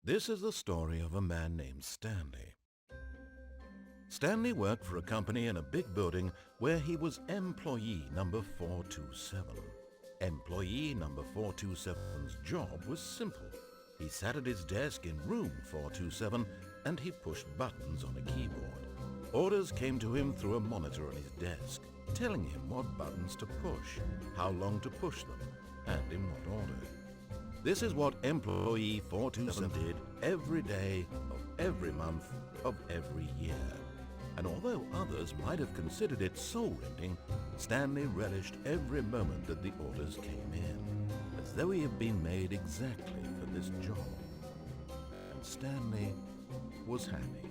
This is the story of a man named Stanley. Stanley worked for a company in a big building where he was employee number 427. Employee number 427's job was simple. He sat at his desk in room 427 and he pushed buttons on a keyboard. Orders came to him through a monitor on his desk, telling him what buttons to push, how long to push them, and in what order. This is what employee 427 did every day of every month of every year. And although others might have considered it soul-rending, Stanley relished every moment that the orders came in, as though he had been made exactly for this job. And Stanley was happy.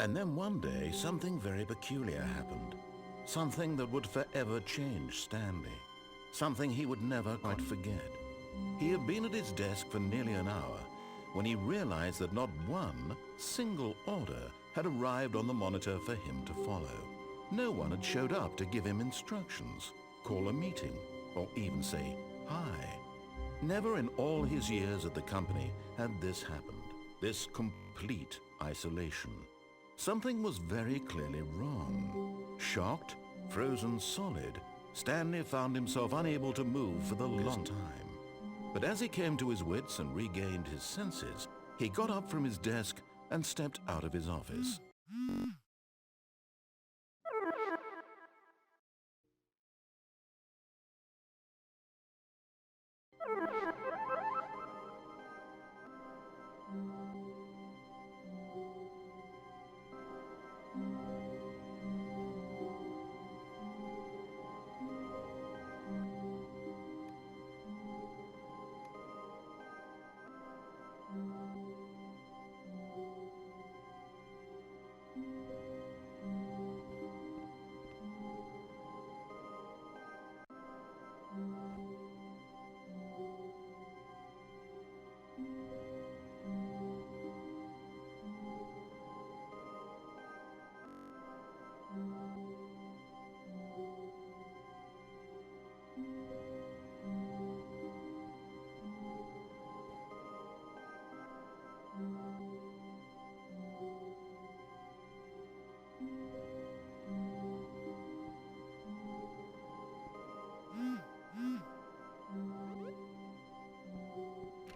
And then one day, something very peculiar happened. Something that would forever change Stanley. Something he would never quite forget. He had been at his desk for nearly an hour when he realized that not one single order had arrived on the monitor for him to follow. No one had showed up to give him instructions, call a meeting, or even say hi. Never in all his years at the company had this happened, this complete isolation. Something was very clearly wrong. Shocked, frozen solid, Stanley found himself unable to move for the long time. But as he came to his wits and regained his senses, he got up from his desk and stepped out of his office.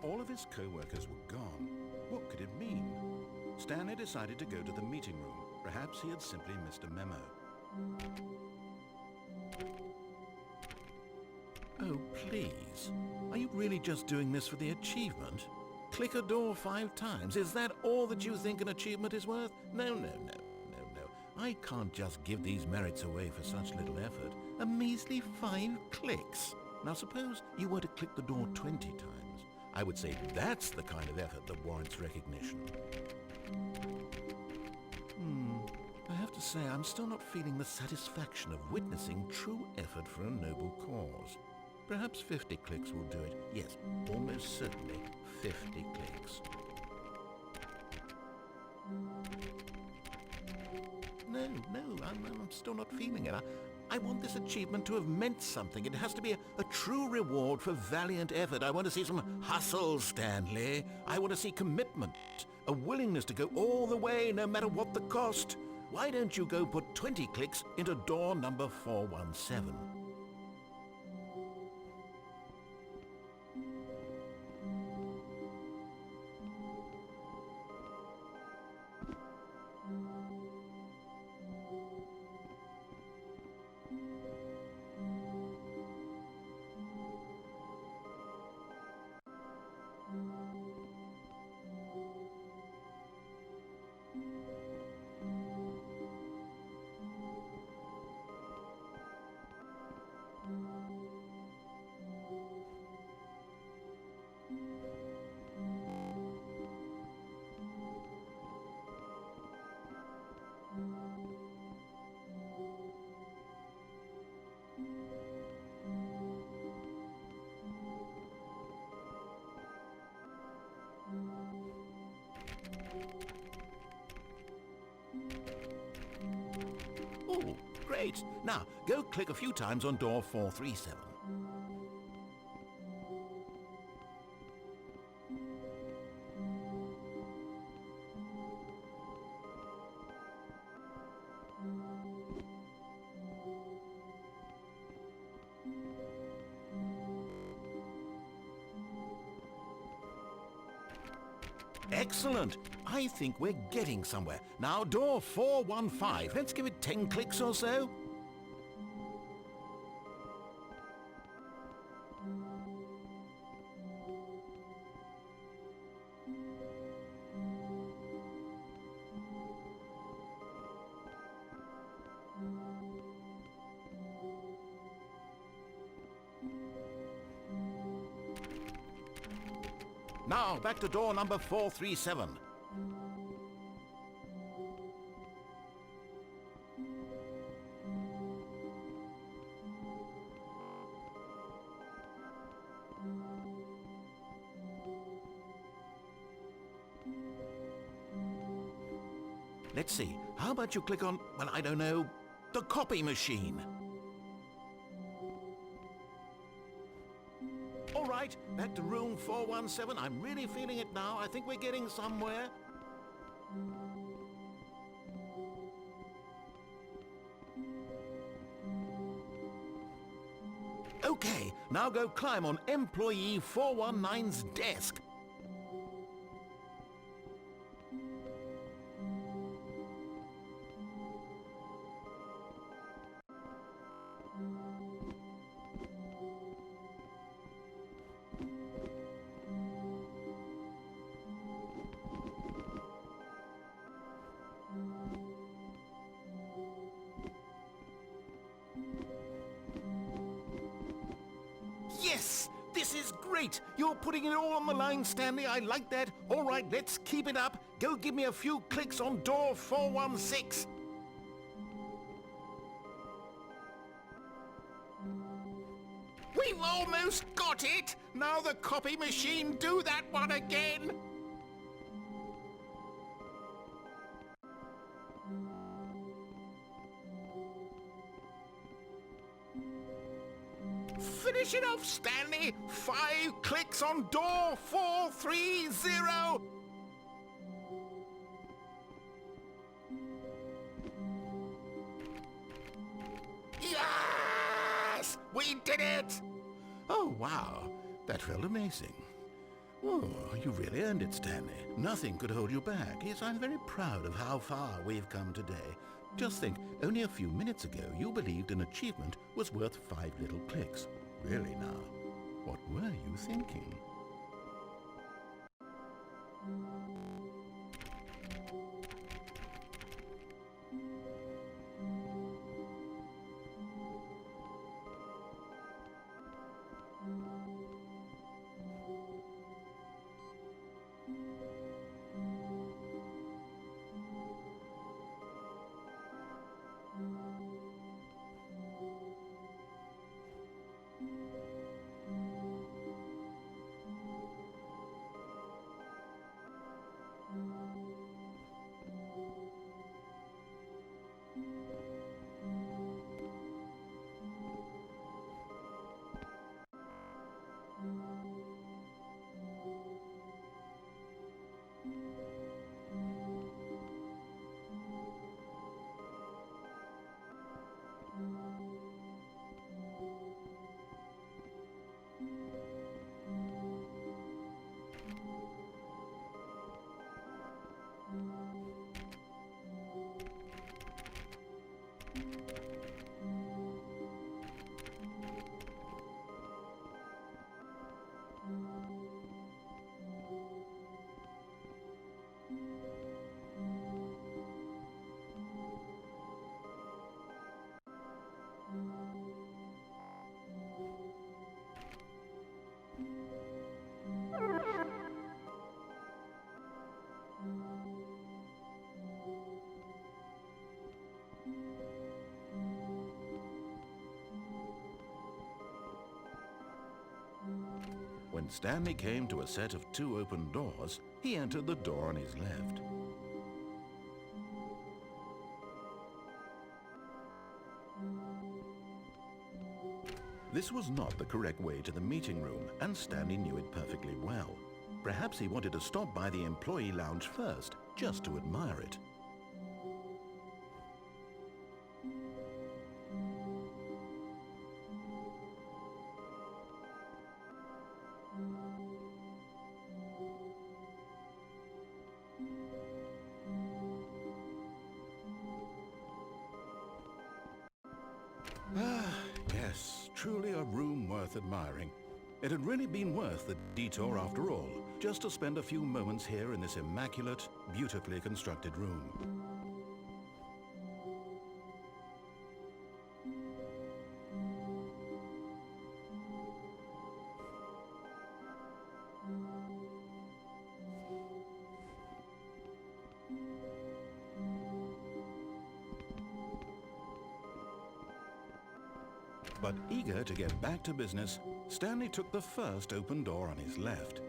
All of his co-workers were gone. What could it mean? Stanley decided to go to the meeting room. Perhaps he had simply missed a memo. Oh, please. Are you really just doing this for the achievement? Click a door 5 times. Is that all that you think an achievement is worth? No. I can't just give these merits away for such little effort. A measly 5 clicks. Now suppose you were to click the door 20 times. I would say that's the kind of effort that warrants recognition. I have to say I'm still not feeling the satisfaction of witnessing true effort for a noble cause. Perhaps 50 clicks will do it. Yes, almost certainly 50 clicks. No, I'm still not feeling it. I want this achievement to have meant something. It has to be a true reward for valiant effort. I want to see some hustle, Stanley. I want to see commitment, a willingness to go all the way, no matter what the cost. Why don't you go put 20 clicks into door number 417? Oh, great. Now, go click a few times on door 437. Excellent. I think we're getting somewhere. Now, door 415. Let's give it 10 clicks or so. Now, back to door number 437. Let's see. How about you click on, well, I don't know, the copy machine? All right, back to room 417. I'm really feeling it now. I think we're getting somewhere. Okay, now go climb on employee 419's desk. Yes! This is great! You're putting it all on the line, Stanley. I like that. All right, let's keep it up. Go give me a few clicks on door 416. We've almost got it! Now the copy machine, do that one again! Finish it off, Stanley! 5 clicks on door 430! Yes! We did it! Oh, wow. That felt amazing. Oh, you really earned it, Stanley. Nothing could hold you back. Yes, I'm very proud of how far we've come today. Just think, only a few minutes ago you believed an achievement was worth 5 little clicks. Really now, what were you thinking? When Stanley came to a set of 2 open doors, he entered the door on his left. This was not the correct way to the meeting room, and Stanley knew it perfectly well. Perhaps he wanted to stop by the employee lounge first, just to admire it. truly a room worth admiring. It had really been worth the detour after all, just to spend a few moments here in this immaculate, beautifully constructed room. But eager to get back to business, Stanley took the first open door on his left.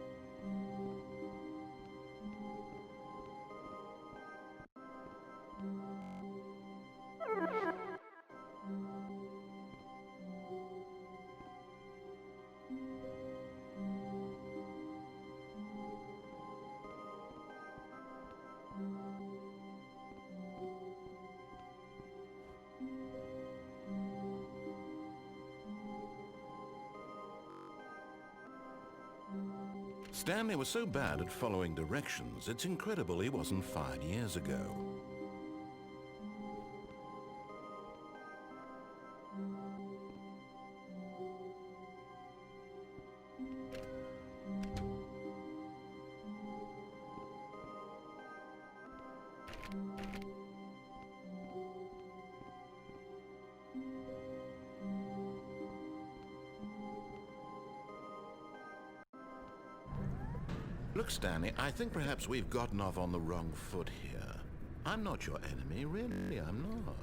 Stanley was so bad at following directions, it's incredible he wasn't fired years ago. Look, Stanley, I think perhaps we've gotten off on the wrong foot here. I'm not your enemy, really, I'm not.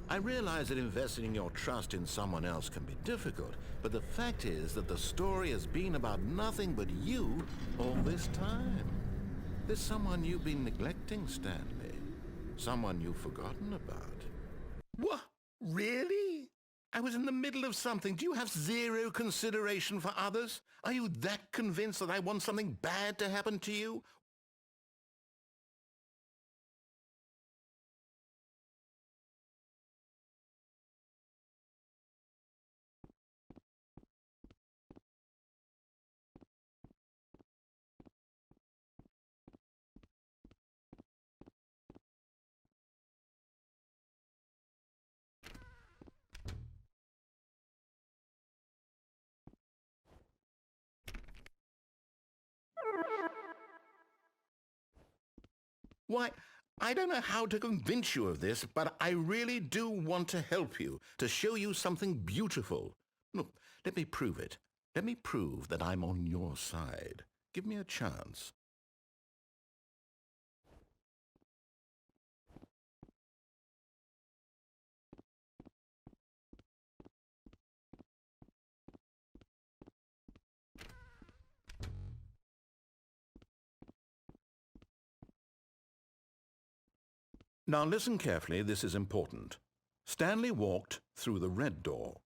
I realize that investing your trust in someone else can be difficult, but the fact is that the story has been about nothing but you all this time. There's someone you've been neglecting, Stanley. Someone you've forgotten about. What? Really? I was in the middle of something. Do you have zero consideration for others? Are you that convinced that I want something bad to happen to you? Why, I don't know how to convince you of this, but I really do want to help you, to show you something beautiful. Look, let me prove it. Let me prove that I'm on your side. Give me a chance. Now listen carefully, this is important. Stanley walked through the red door.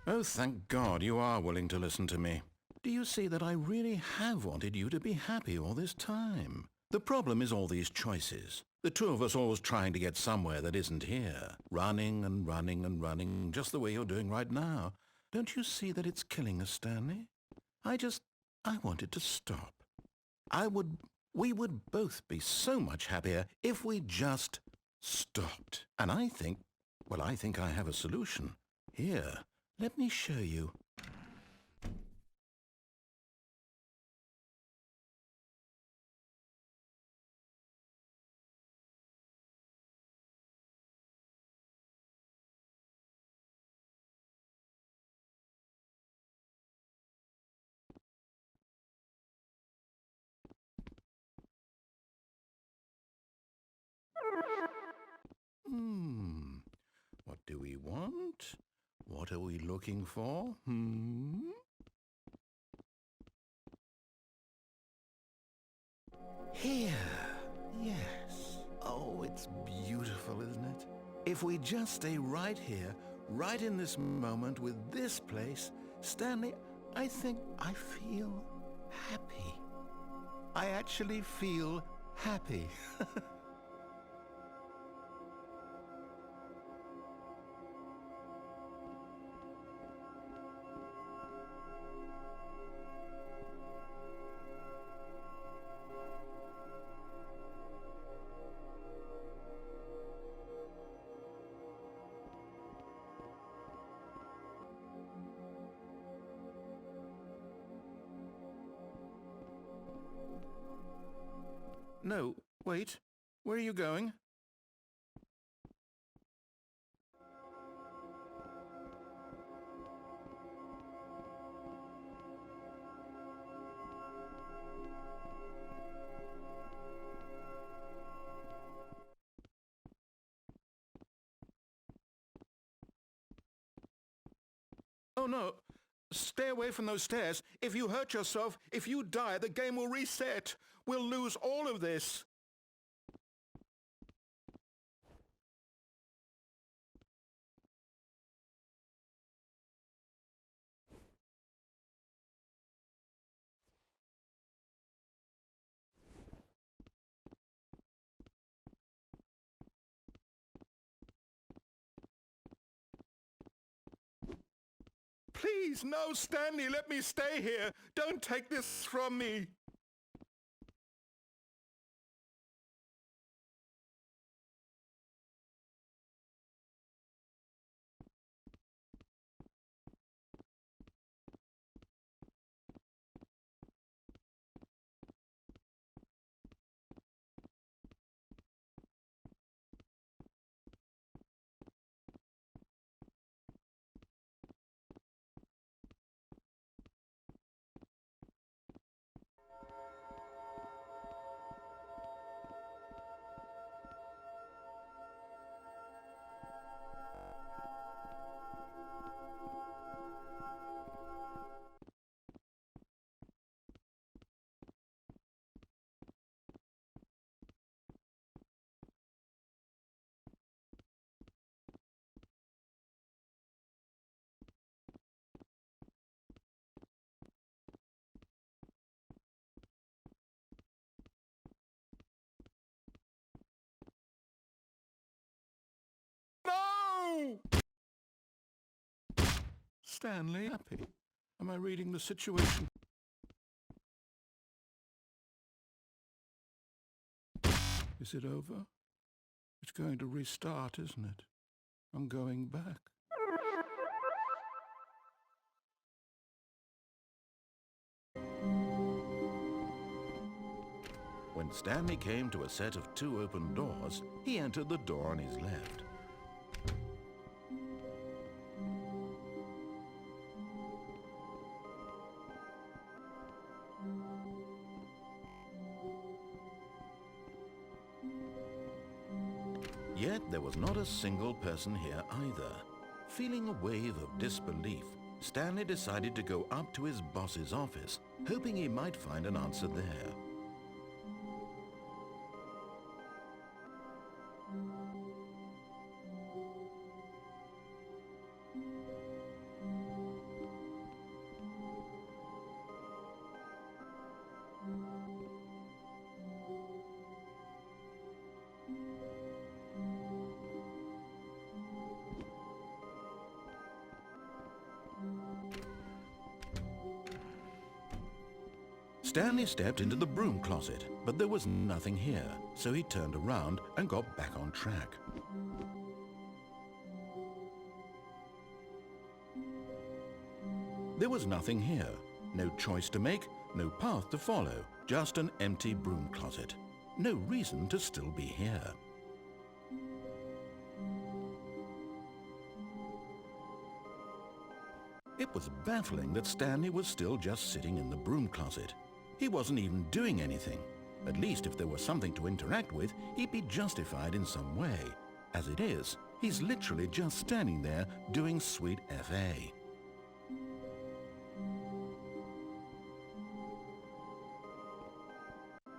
Oh, thank God you are willing to listen to me. Do you see that I really have wanted you to be happy all this time? The problem is all these choices. The two of us always trying to get somewhere that isn't here. Running and running and running, just the way you're doing right now. Don't you see that it's killing us, Stanley? I wanted to stop. We would both be so much happier if we just stopped. And I think I have a solution. Here, let me show you. What do we want? What are we looking for? Here. Yes. Oh, it's beautiful, isn't it? If we just stay right here, right in this moment with this place, Stanley, I think I feel happy. I actually feel happy. No, wait. Where are you going? Oh no! Stay away from those stairs. If you hurt yourself, if you die, the game will reset. We'll lose all of this. Please, no, Stanley, let me stay here. Don't take this from me. No! Stanley, happy. Am I reading the situation? Is it over? It's going to restart, isn't it? I'm going back. When Stanley came to a set of 2 open doors, he entered the door on his left. Yet there was not a single person here either. Feeling a wave of disbelief, Stanley decided to go up to his boss's office, hoping he might find an answer there. Stanley stepped into the broom closet, but there was nothing here, so he turned around and got back on track. There was nothing here, no choice to make, no path to follow, just an empty broom closet. No reason to still be here. It was baffling that Stanley was still just sitting in the broom closet. He wasn't even doing anything. At least if there was something to interact with, he'd be justified in some way. As it is, he's literally just standing there doing sweet FA.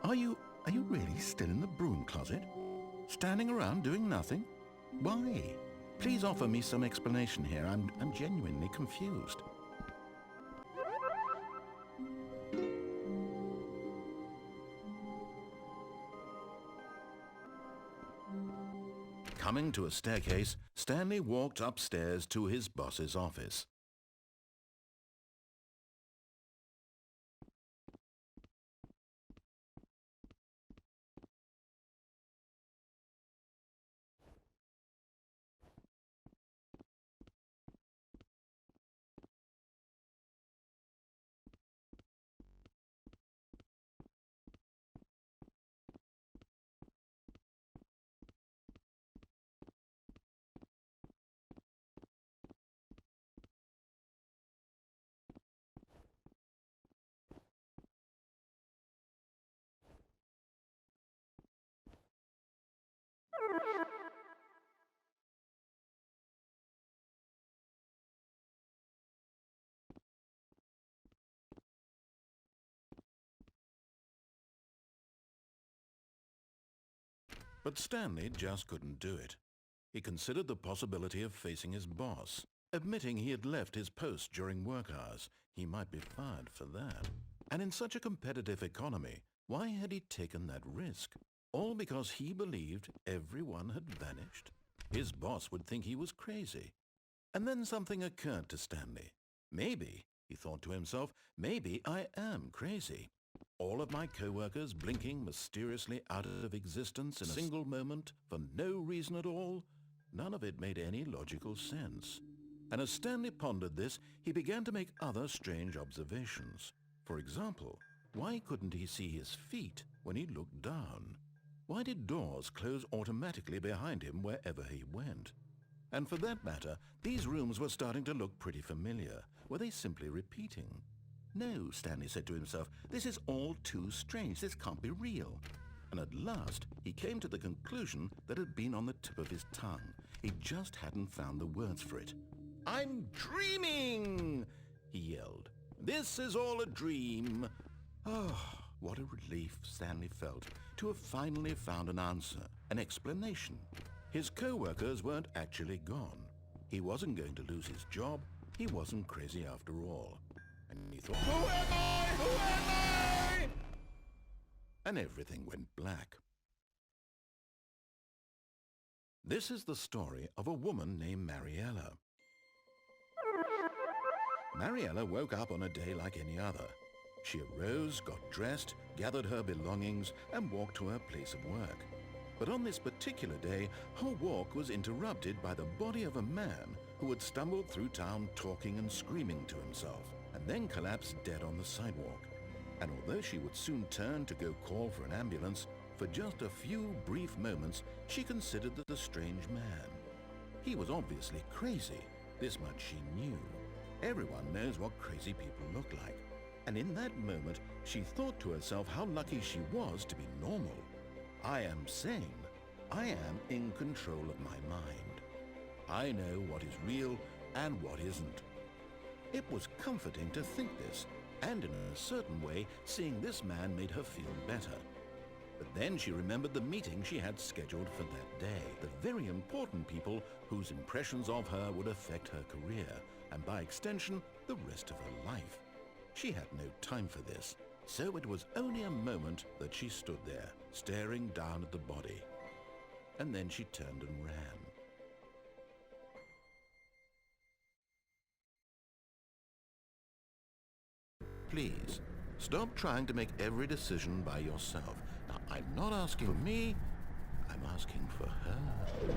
Are you really still in the broom closet? Standing around doing nothing? Why? Please offer me some explanation here. I'm genuinely confused. Coming to a staircase, Stanley walked upstairs to his boss's office. But Stanley just couldn't do it. He considered the possibility of facing his boss. Admitting he had left his post during work hours, he might be fired for that. And in such a competitive economy, why had he taken that risk? All because he believed everyone had vanished? His boss would think he was crazy. And then something occurred to Stanley. Maybe, he thought to himself, maybe I am crazy. All of my co-workers blinking mysteriously out of existence in a single moment for no reason at all? None of it made any logical sense. And as Stanley pondered this, he began to make other strange observations. For example, why couldn't he see his feet when he looked down? Why did doors close automatically behind him wherever he went? And for that matter, these rooms were starting to look pretty familiar. Were they simply repeating? No, Stanley said to himself, this is all too strange. This can't be real. And at last, he came to the conclusion that had been on the tip of his tongue. He just hadn't found the words for it. "I'm dreaming!" he yelled. "This is all a dream." Oh, what a relief Stanley felt to have finally found an answer, an explanation. His co-workers weren't actually gone. He wasn't going to lose his job. He wasn't crazy after all. And he thought, "Who am I? Who am I?" And everything went black. This is the story of a woman named Mariella. Mariella woke up on a day like any other. She arose, got dressed, gathered her belongings, and walked to her place of work. But on this particular day, her walk was interrupted by the body of a man who had stumbled through town talking and screaming to himself, and then collapsed dead on the sidewalk. And although she would soon turn to go call for an ambulance, for just a few brief moments she considered the strange man. He was obviously crazy. This much she knew. Everyone knows what crazy people look like. And in that moment, she thought to herself how lucky she was to be normal. I am sane. I am in control of my mind. I know what is real and what isn't. It was comforting to think this, and in a certain way, seeing this man made her feel better. But then she remembered the meeting she had scheduled for that day, the very important people whose impressions of her would affect her career, and by extension, the rest of her life. She had no time for this, so it was only a moment that she stood there, staring down at the body. And then she turned and ran. Please, stop trying to make every decision by yourself. Now, I'm not asking for me, I'm asking for her.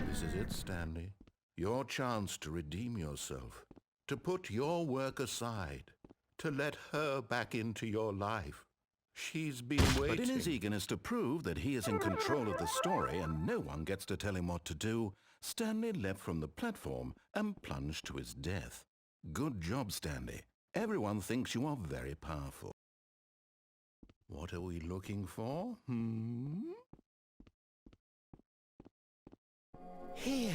This is it, Stanley. Your chance to redeem yourself, to put your work aside, to let her back into your life. She's been waiting. But in his eagerness to prove that he is in control of the story and no one gets to tell him what to do, Stanley leapt from the platform and plunged to his death. Good job, Stanley. Everyone thinks you are very powerful. What are we looking for? Here.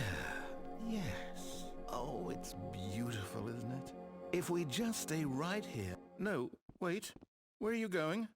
Yes. Oh, it's beautiful, isn't it? If we just stay right here. No, wait. Where are you going?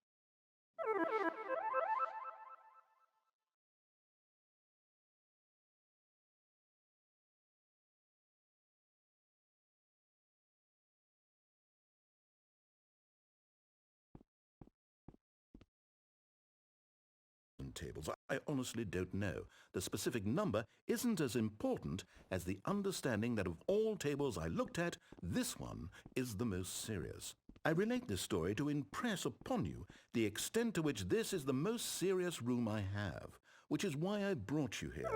Tables. I honestly don't know. The specific number isn't as important as the understanding that of all tables I looked at, this one is the most serious. I relate this story to impress upon you the extent to which this is the most serious room I have, which is why I brought you here.